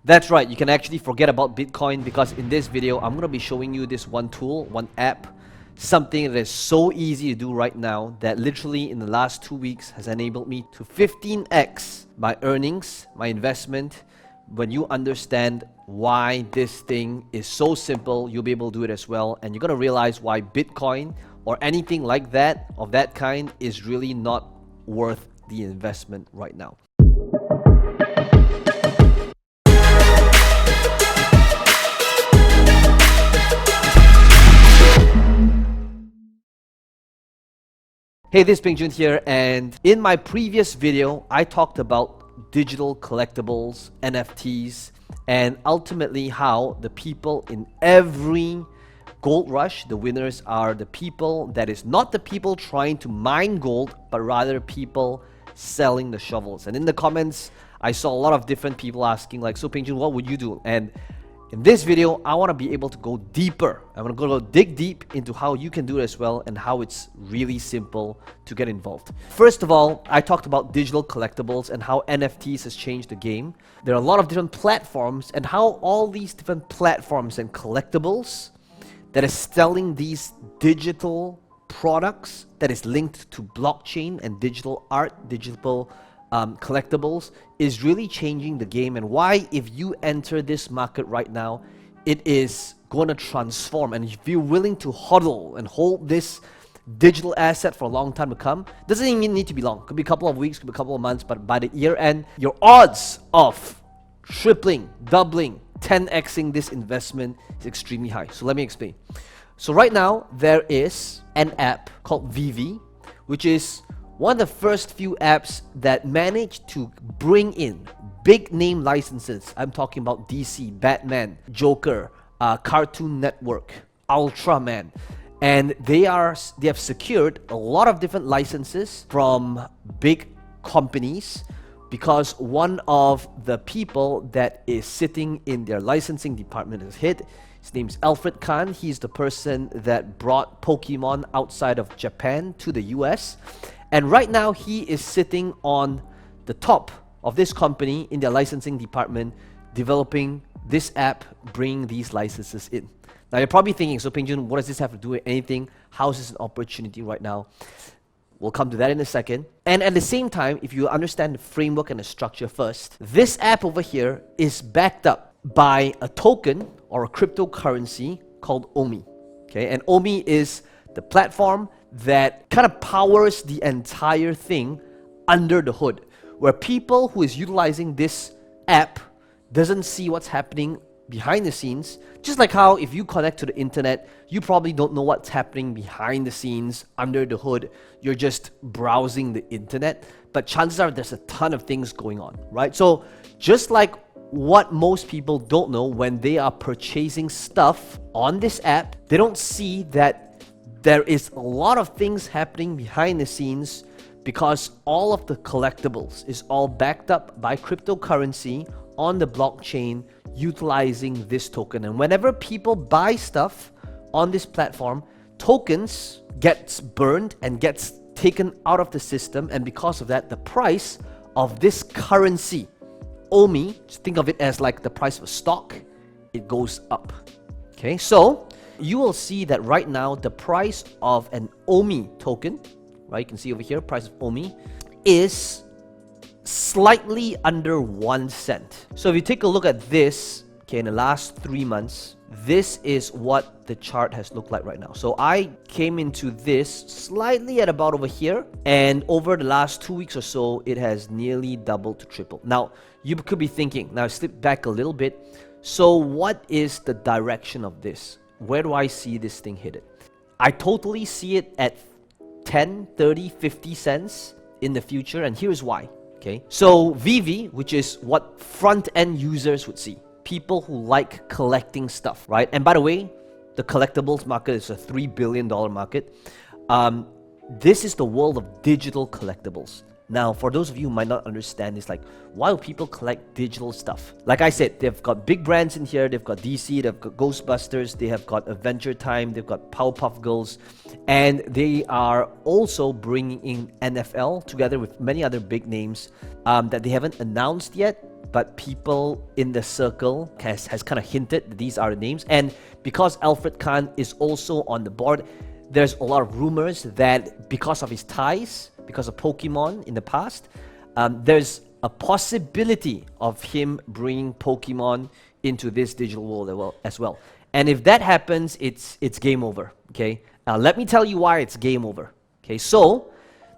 That's right, you can actually forget about Bitcoin, because in this video, I'm going to be showing you this one tool, one app, something that is so easy to do right now that literally in the last 2 weeks has enabled me to 15x my earnings, my investment. When you understand why this thing is so simple, you'll be able to do it as well. And you're going to realize why Bitcoin or anything like that, of that kind, is really not worth the investment right now. Hey, this is Peng Joon here, and in my previous video, I talked about digital collectibles, NFTs, and ultimately how the people in every gold rush, the winners are the people that is not the people trying to mine gold, but rather people selling the shovels. And in the comments, I saw a lot of different people asking like, so Peng Joon, what would you do? And in this video, I want to be able to go deeper. I'm going to go dig deep into how you can do it as well and how it's really simple to get involved. First of all, I talked about digital collectibles and how NFTs has changed the game. There are a lot of different platforms and how all these different platforms and collectibles that is selling these digital products that is linked to blockchain and digital art, digital collectibles is really changing the game, and why if you enter this market right now, it is going to transform. And if you're willing to hodl and hold this digital asset for a long time to come, doesn't even need to be long, could be a couple of weeks, could be a couple of months, but by the year end, your odds of tripling, doubling, 10xing this investment is extremely high. So let me explain. So right now there is an app called VeVe, which is one of the first few apps that managed to bring in big name licenses. I'm talking about DC, Batman, Joker, Cartoon Network, Ultraman, and they have secured a lot of different licenses from big companies, because one of the people that is sitting in their licensing department is hit. His name's Alfred Khan. He's the person that brought Pokemon outside of Japan to the US. And right now, he is sitting on the top of this company in their licensing department, developing this app, bringing these licenses in. Now, you're probably thinking, so Peng Joon, what does this have to do with anything? How is this an opportunity right now? We'll come to that in a second. And at the same time, if you understand the framework and the structure first, this app over here is backed up by a token or a cryptocurrency called OMI. Okay, and OMI is the platform that kind of powers the entire thing under the hood, where people who is utilizing this app doesn't see what's happening behind the scenes. Just like how if you connect to the internet, you probably don't know what's happening behind the scenes, under the hood. You're just browsing the internet, but chances are there's a ton of things going on, right? So just like what most people don't know when they are purchasing stuff on this app, they don't see that there is a lot of things happening behind the scenes, because all of the collectibles is all backed up by cryptocurrency on the blockchain utilizing this token. And whenever people buy stuff on this platform, tokens gets burned and gets taken out of the system, and because of that, the price of this currency, OMI, just think of it as like the price of a stock, it goes up. Okay, so you will see that right now the price of an OMI token, right, you can see over here, price of OMI, is slightly under 1 cent. So if you take a look at this, okay, in the last 3 months, this is what the chart has looked like right now. So I came into this slightly at about over here, and over the last 2 weeks or so, it has nearly doubled to triple. Now, you could be thinking, now slip back a little bit, so what is the direction of this? Where do I see this thing hit it? I totally see it at 10, 30, 50 cents in the future, and here's why. Okay, so VeVe, which is what front-end users would see, people who like collecting stuff, right? And by the way, the collectibles market is a $3 billion market. This is the world of digital collectibles. Now, for those of you who might not understand, it's like, why do people collect digital stuff? Like I said, they've got big brands in here. They've got DC, they've got Ghostbusters, they have got Adventure Time, they've got Powerpuff Girls, and they are also bringing in NFL together with many other big names that they haven't announced yet, but people in the circle has kind of hinted that these are the names. And because Alfred Khan is also on the board, there's a lot of rumors that because of his ties, because of Pokemon in the past, there's a possibility of him bringing Pokemon into this digital world as well. And if that happens, it's game over, okay? Now, let me tell you why it's game over, okay? So,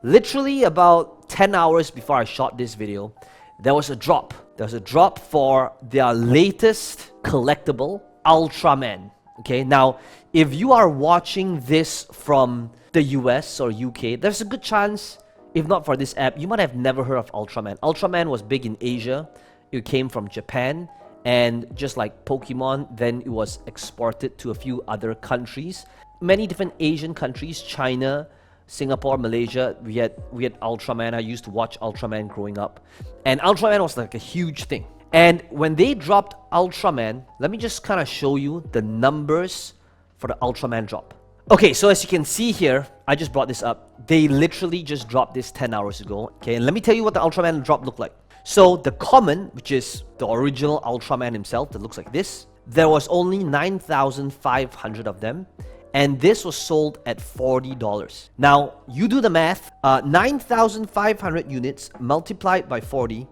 literally about 10 hours before I shot this video, there was a drop. There was a drop for their latest collectible, Ultraman, okay? Now, if you are watching this from the US or UK, there's a good chance, if not for this app, you might have never heard of Ultraman. Ultraman was big in Asia. It came from Japan, and just like Pokemon, then it was exported to a few other countries. Many different Asian countries, China, Singapore, Malaysia, we had Ultraman. I used to watch Ultraman growing up. And Ultraman was like a huge thing. And when they dropped Ultraman, let me just kind of show you the numbers for the Ultraman drop. Okay, so as you can see here, I just brought this up. They literally just dropped this 10 hours ago. Okay, and let me tell you what the Ultraman drop looked like. So the common, which is the original Ultraman himself, that looks like this, there was only 9,500 of them. And this was sold at $40. Now, you do the math. 9,500 units multiplied by 40,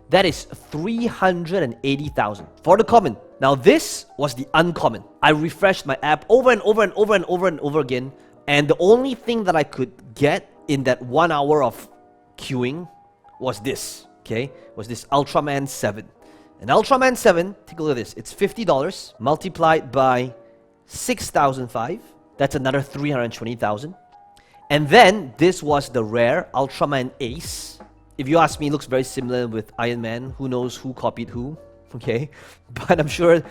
that is 380,000 for the common. Now, this was the uncommon. I refreshed my app over and over and over and over and over again, and the only thing that I could get in that 1 hour of queuing was this, okay? Was this Ultraman 7. And Ultraman 7, take a look at this. It's $50 multiplied by 6,005. That's another 320,000. And then this was the rare Ultraman Ace. If you ask me, it looks very similar with Iron Man. Who knows who copied who? Okay, but I'm sure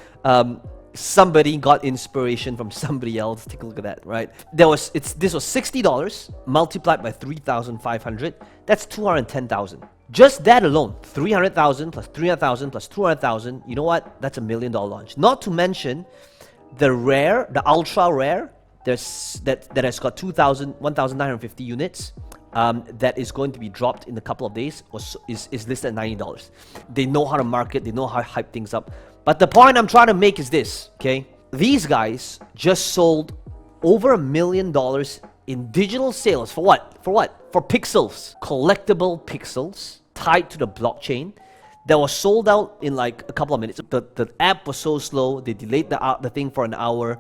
somebody got inspiration from somebody else. Take a look at that, right? This was $60 multiplied by 3,500. That's 210,000. Just that alone, 300,000 plus 300,000 plus 200,000. You know what? That's $1 million launch. Not to mention the rare, the ultra rare. That has got 1,950 units. That is going to be dropped in a couple of days, is listed at $90. They know how to market, they know how to hype things up. But the point I'm trying to make is this, okay? These guys just sold over $1 million in digital sales. For what? For what? For pixels. Collectible pixels tied to the blockchain that was sold out in like a couple of minutes. The app was so slow, they delayed the thing for an hour,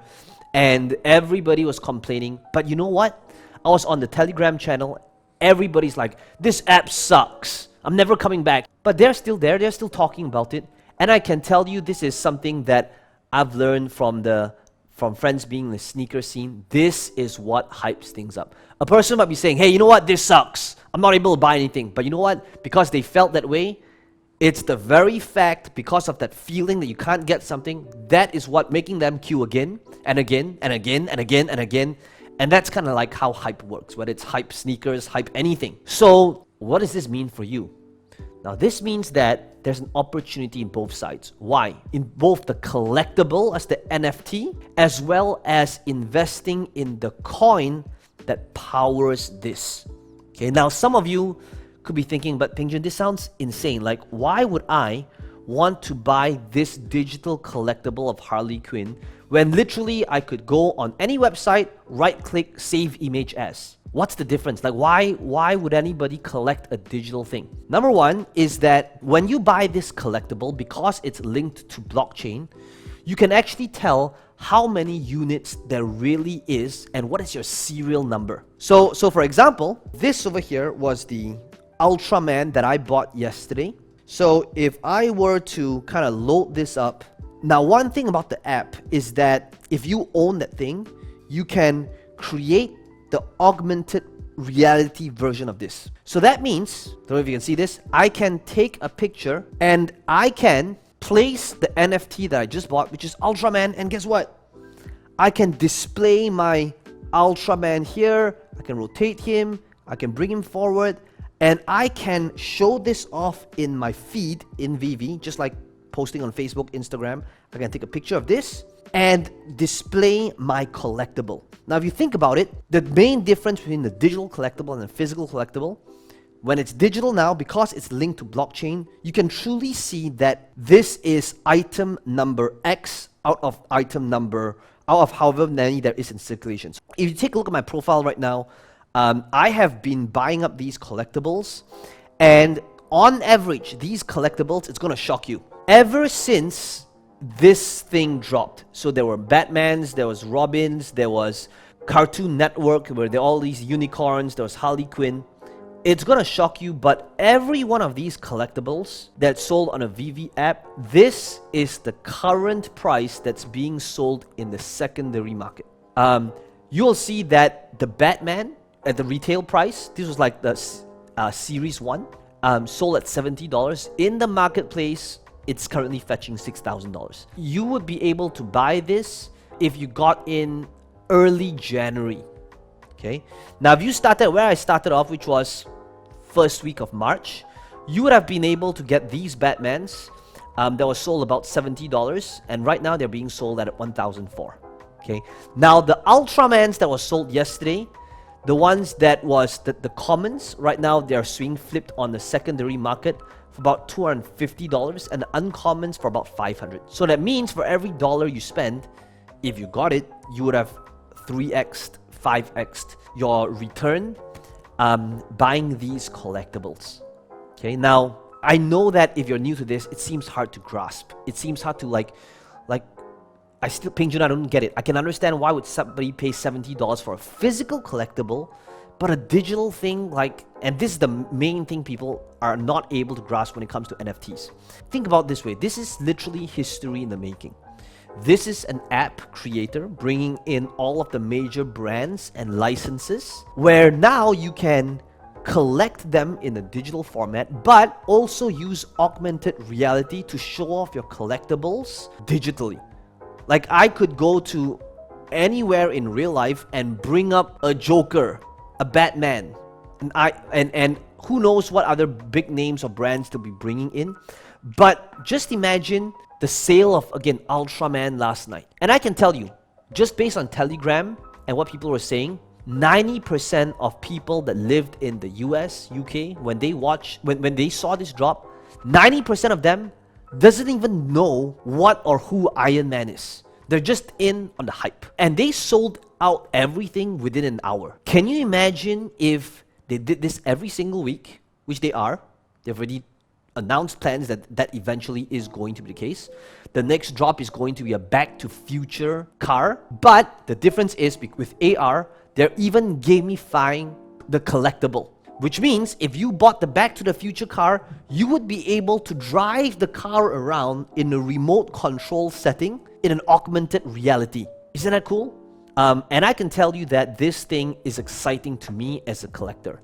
and everybody was complaining. But you know what? I was on the Telegram channel. Everybody's like, this app sucks. I'm never coming back. But they're still there. They're still talking about it. And I can tell you this is something that I've learned from friends being in the sneaker scene. This is what hypes things up. A person might be saying, hey, you know what? This sucks. I'm not able to buy anything. But you know what? Because they felt that way, it's the very fact, because of that feeling that you can't get something, that is what making them queue again and again and again and again and again. And that's kind of like how hype works, whether it's hype sneakers, hype anything. So what does this mean for you? Now, this means that there's an opportunity in both sides. Why? In both the collectible as the NFT, as well as investing in the coin that powers this. Okay, now some of you could be thinking, but Peng Joon, this sounds insane. Like, why would I want to buy this digital collectible of Harley Quinn when literally I could go on any website, right-click, save image as? What's the difference? Like, why would anybody collect a digital thing? Number one is that when you buy this collectible, because it's linked to blockchain, you can actually tell how many units there really is and what is your serial number. So for example, this over here was the Ultraman that I bought yesterday. So if I were to kind of load this up, now one thing about the app is that if you own that thing, you can create the augmented reality version of this. So that means, I don't know if you can see this, I can take a picture and I can place the NFT that I just bought, which is Ultraman, and guess what? I can display my Ultraman here, I can rotate him, I can bring him forward, And I can show this off in my feed in VeVe, just like posting on Facebook, Instagram. I can take a picture of this and display my collectible. Now, if you think about it, the main difference between the digital collectible and the physical collectible, when it's digital now, because it's linked to blockchain, you can truly see that this is item number X out of however many there is in circulation. So if you take a look at my profile right now, I have been buying up these collectibles, and on average, these collectibles, it's gonna shock you. Ever since this thing dropped, so there were Batmans, there was Robins, there was Cartoon Network, where there are all these unicorns, there was Harley Quinn. It's gonna shock you, but every one of these collectibles that's sold on a VeVe app, this is the current price that's being sold in the secondary market. You'll see that the Batman at the retail price, this was like the Series 1, sold at $70. In the marketplace, it's currently fetching $6,000. You would be able to buy this if you got in early January. Okay. Now, if you started where I started off, which was first week of March, you would have been able to get these Batmans that was sold about $70, and right now they're being sold at $1,004. Okay. Now, the Ultramans that was sold yesterday, the ones that was the commons, right now they are swing flipped on the secondary market for about $250, and the uncommons for about $500. So that means for every dollar you spend, if you got it, you would have 3x'd, 5x'd your return buying these collectibles. Okay, now I know that if you're new to this, it seems hard to grasp. It seems hard to Peng Joon, I don't get it. I can understand why would somebody pay $70 for a physical collectible, but a digital thing and this is the main thing people are not able to grasp when it comes to NFTs. Think about it this way. This is literally history in the making. This is an app creator bringing in all of the major brands and licenses, where now you can collect them in a digital format, but also use augmented reality to show off your collectibles digitally. Like, I could go to anywhere in real life and bring up a Joker, a Batman, and who knows what other big names or brands to be bringing in. But just imagine the sale of, again, Ultraman last night. And I can tell you, just based on Telegram and what people were saying, 90% of people that lived in the US, UK, when they saw this drop, 90% of them doesn't even know what or who Iron Man is. They're just in on the hype. And they sold out everything within an hour. Can you imagine if they did this every single week, which they are? They've already announced plans that eventually is going to be the case. The next drop is going to be a Back to Future car. But the difference is with AR, they're even gamifying the collectible. Which means if you bought the Back to the Future car, you would be able to drive the car around in a remote control setting in an augmented reality. Isn't that cool? And I can tell you that this thing is exciting to me as a collector.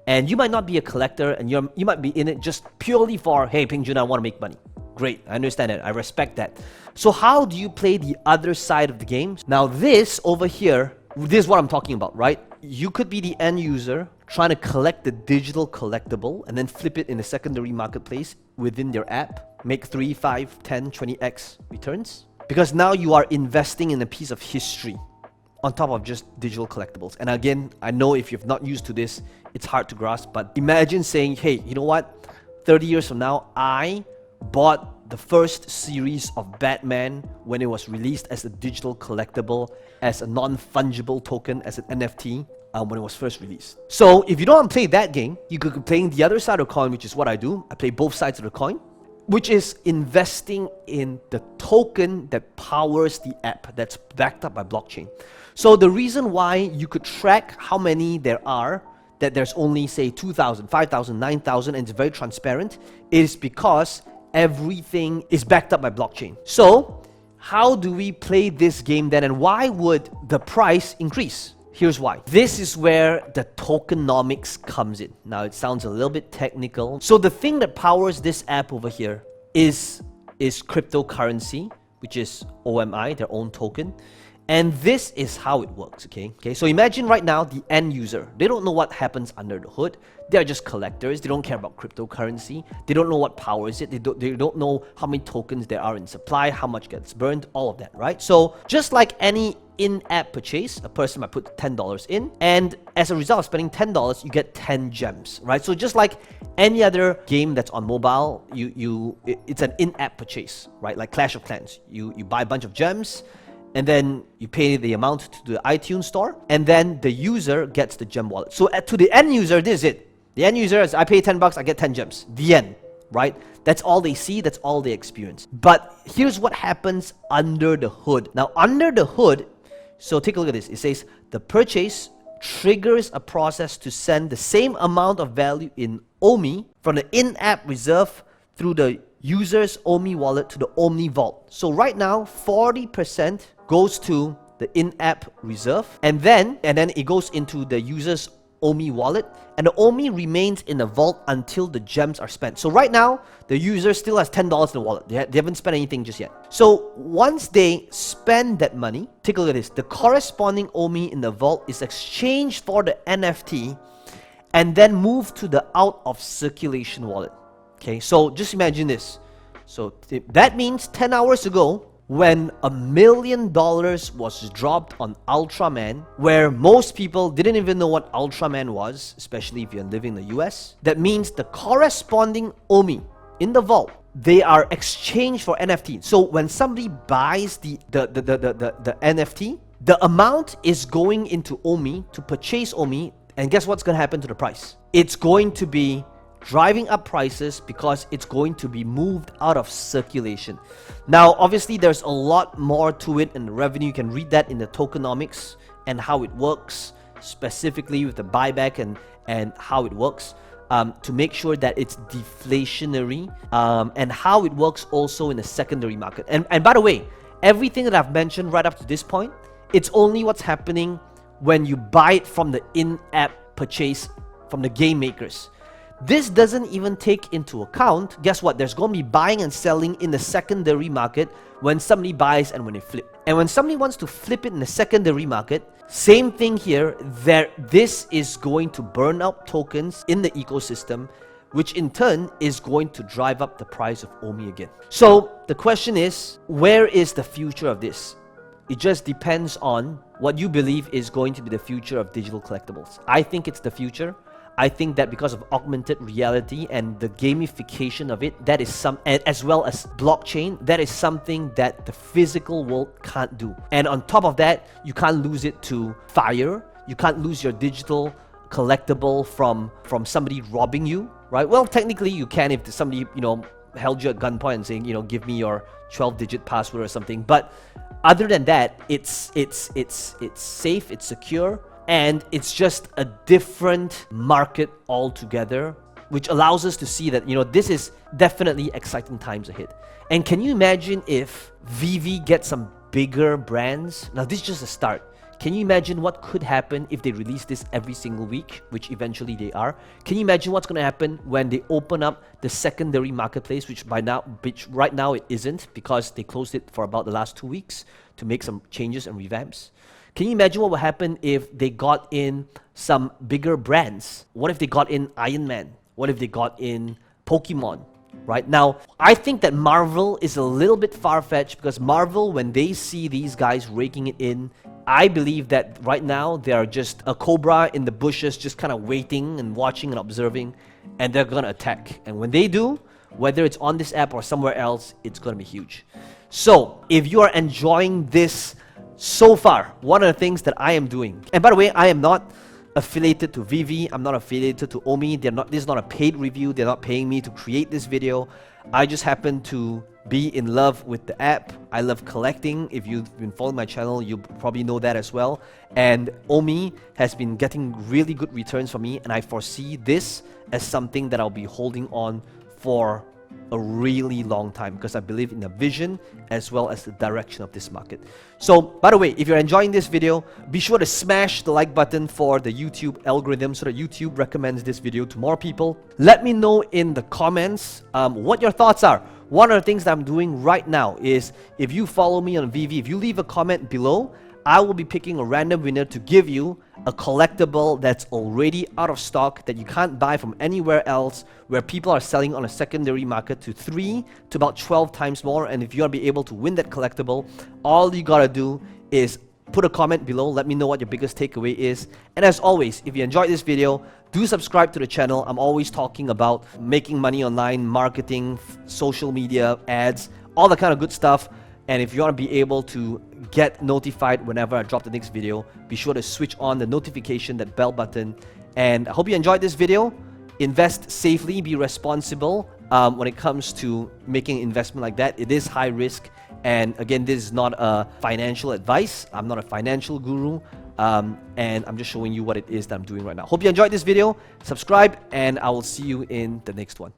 And you might not be a collector, and you might be in it just purely for, hey, Peng Joon, I want to make money. Great, I understand it, I respect that. So how do you play the other side of the game? Now this over here, this is what I'm talking about, right? You could be the end user trying to collect the digital collectible and then flip it in a secondary marketplace within their app, make 3, 5, 10, 20x returns. Because now you are investing in a piece of history on top of just digital collectibles. And again, I know if you're not used to this, it's hard to grasp, but imagine saying, hey, you know what? 30 years from now, I bought the first series of Batman when it was released as a digital collectible, as a non-fungible token, as an NFT, when it was first released. So if you don't want to play that game, you could be playing the other side of the coin, which is what I do. I play both sides of the coin, which is investing in the token that powers the app that's backed up by blockchain. So the reason why you could track how many there are, that there's only, say, 2,000, 5,000, 9,000, and it's very transparent, is because everything is backed up by blockchain. So how do we play this game then, and why would the price increase? Here's why. This is where the tokenomics comes in. Now, it sounds a little bit technical. So the thing that powers this app over here is cryptocurrency, which is OMI, their own token. And this is how it works, okay? So imagine right now the end user. They don't know what happens under the hood. They're just collectors. They don't care about cryptocurrency. They don't know what powers it. They don't know how many tokens there are in supply, how much gets burned, all of that, right? So just like any in-app purchase, a person might put $10 in, and as a result of spending $10, you get 10 gems, right? So just like any other game that's on mobile, it's an in-app purchase, right? Like Clash of Clans. You buy a bunch of gems, and then you pay the amount to the iTunes store, and then the user gets the gem wallet. So to the end user, this is it. The end user is, I pay 10 bucks, I get 10 gems. The end, right? That's all they see, that's all they experience. But here's what happens under the hood. Now, under the hood, so take a look at this. It says, the purchase triggers a process to send the same amount of value in OMI from the in-app reserve through the user's OMI wallet to the OMI vault. So right now, 40% goes to the in-app reserve, and then it goes into the user's OMI wallet, and the OMI remains in the vault until the gems are spent. So right now, the user still has $10 in the wallet. They haven't spent anything just yet. So once they spend that money, take a look at this. The corresponding OMI in the vault is exchanged for the NFT and then moved to the out of circulation wallet. Okay, so just imagine this. So that means 10 hours ago, when $1 million was dropped on Ultraman, where most people didn't even know what Ultraman was, especially if you're living in the US, that means the corresponding OMI in the vault, they are exchanged for NFT. So when somebody buys the NFT, the amount is going into OMI to purchase OMI, and guess what's going to happen to the price? It's going to be driving up prices because it's going to be moved out of circulation. Now, obviously, there's a lot more to it in the revenue. You can read that in the tokenomics and how it works, specifically with the buyback and how it works to make sure that it's deflationary and how it works also in the secondary market. And by the way, everything that I've mentioned right up to this point, it's only what's happening when you buy it from the in-app purchase from the game makers. This doesn't even take into account, guess what, there's going to be buying and selling in the secondary market when somebody buys and when they flip. And when somebody wants to flip it in the secondary market, same thing here, this is going to burn out tokens in the ecosystem, which in turn is going to drive up the price of OMI again. So the question is, where is the future of this? It just depends on what you believe is going to be the future of digital collectibles. I think it's the future. I think that because of augmented reality and the gamification of it, that is as well as blockchain, that is something that the physical world can't do. And on top of that, you can't lose it to fire. You can't lose your digital collectible from somebody robbing you, right? Well, technically you can if somebody, held you at gunpoint and saying, give me your 12-digit password or something. But other than that, it's safe, it's secure. And it's just a different market altogether, which allows us to see that, this is definitely exciting times ahead. And can you imagine if VeVe gets some bigger brands? Now, this is just a start. Can you imagine what could happen if they release this every single week, which eventually they are? Can you imagine what's going to happen when they open up the secondary marketplace, which right now it isn't, because they closed it for about the last 2 weeks to make some changes and revamps? Can you imagine what would happen if they got in some bigger brands? What if they got in Iron Man? What if they got in Pokemon? Right now, I think that Marvel is a little bit far-fetched because Marvel, when they see these guys raking it in, I believe that right now they are just a cobra in the bushes, just kind of waiting and watching and observing, and they're gonna attack. And when they do, whether it's on this app or somewhere else, it's gonna be huge. So, if you are enjoying this so far, one of the things that I am doing, and by the way, I am not affiliated to VeVe, I'm not affiliated to OMI, this is not a paid review, they're not paying me to create this video. I just happen to be in love with the app. I love collecting. If you've been following my channel, you probably know that as well. And OMI has been getting really good returns for me, and I foresee this as something that I'll be holding on for a really long time because I believe in the vision as well as the direction of this market. So, by the way, if you're enjoying this video, be sure to smash the like button for the YouTube algorithm so that YouTube recommends this video to more people. Let me know in the comments what your thoughts are. One of the things that I'm doing right now is if you follow me on VeVe, if you leave a comment below, I will be picking a random winner to give you a collectible that's already out of stock, that you can't buy from anywhere else, where people are selling on a secondary market to 3 to about 12 times more. And if you want to be able to win that collectible, all you gotta do is put a comment below, let me know what your biggest takeaway is. And as always, if you enjoyed this video, do subscribe to the channel. I'm always talking about making money online, marketing, social media, ads, all that kind of good stuff. And if you want to be able to get notified whenever I drop the next video, be sure to switch on the notification, that bell button. And I hope you enjoyed this video. Invest safely, be responsible when it comes to making an investment like that. It is high risk. And again, this is not a financial advice. I'm not a financial guru. And I'm just showing you what it is that I'm doing right now. Hope you enjoyed this video. Subscribe, and I will see you in the next one.